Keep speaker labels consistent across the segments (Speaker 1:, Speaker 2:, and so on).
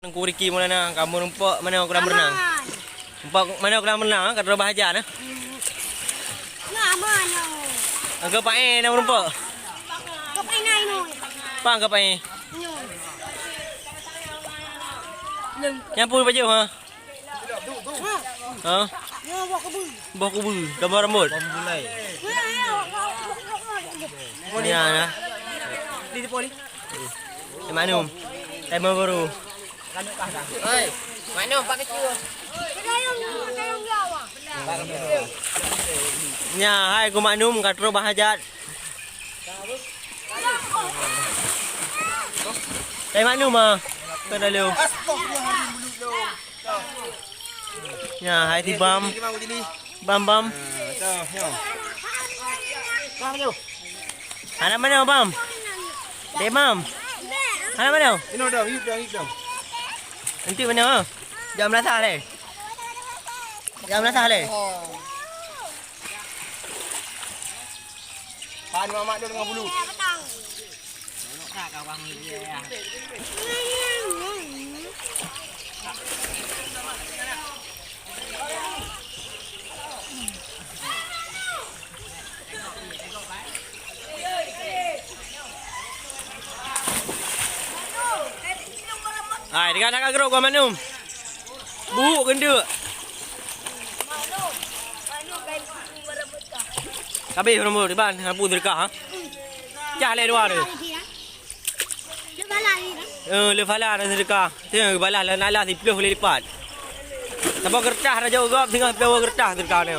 Speaker 1: Ku Riki mula na kamu rumpok mana aku berenang. Rumpok mana aku berenang kat Rabah Hajar nah.
Speaker 2: Ngaman yo.
Speaker 1: Agak pae na rumpok.
Speaker 2: Kapay nai no.
Speaker 1: Pa agak pae.
Speaker 2: Nyo.
Speaker 1: Yang pun baju ha. Ha?
Speaker 2: Yo bawa kebu.
Speaker 1: Bawa kubu, gambar rambut.
Speaker 3: Mulai.
Speaker 1: Ni ana.
Speaker 3: Di poli.
Speaker 1: Manum. Tema baru.
Speaker 3: Oi, mana pakai cuy?
Speaker 2: Kayong gawa.
Speaker 1: Nya, hai ku Maknum kat Rabah Hajar. Hai Maknum ah. Pada lu. Nya, hai ti Bam. Bam. Anak mana Bam? Dek Bam. Anak mana?
Speaker 3: Ini dah, hidup.
Speaker 1: Nanti mana? Jam rasa le. Jam rasa le.
Speaker 3: Pan mamak dia dengan bulu.
Speaker 1: Hai, dekat nak gerok kau Maknum. Buruk genda. Habis rambut depan, lampu terdekat ha. Jah le dua tu. Le fala dah sedekah. Tengok balas lah nalas 10 boleh lipat. Sampai kertas dah jauh gap tengah bawa kertas sedekah ni.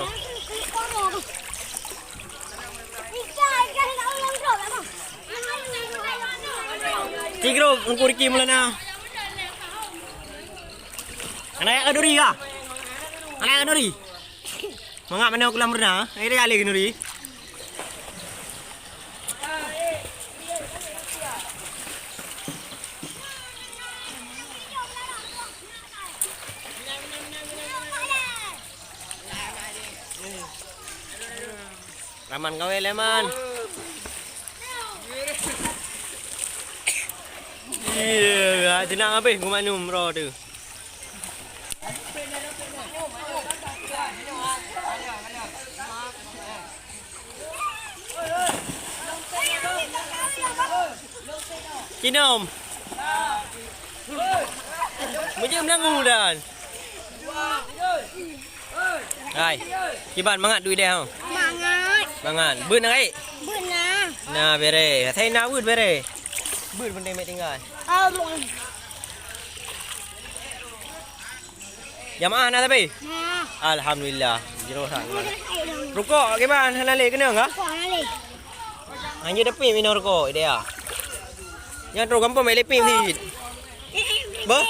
Speaker 1: Cikro Ku Riki mula na. Anak kaduri ka? Anak kaduri. Mangap mana aku lam renang? Ai dia kali kaduri. Raman kau leman. Iya, tenang habis ku Maknum ro tu. Kinom. Macam menanggu dan. Hai. Kiban mangat duit dia.
Speaker 2: Mangat.
Speaker 1: Mangat. Beun ngai.
Speaker 2: Beun na.
Speaker 1: Nah, bere. Thai na beun bere. Beun benda mek tinggal. Jamaah na tapi.
Speaker 2: Nah.
Speaker 1: Alhamdulillah. Jero sak. Rukuk kiban halale kena enggak?
Speaker 2: Kau nali.
Speaker 1: Hanya depi minum rukuk dia. Yang terus kampung melek pim si. Bah?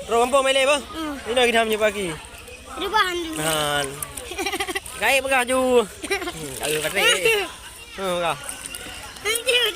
Speaker 1: Terus kampung melek bah? Ini nak kita hamnya pagi.
Speaker 2: Di bahan tu.
Speaker 1: Han. Gai pegah ju. Kalau patrik. Kah.
Speaker 2: Nanti dah.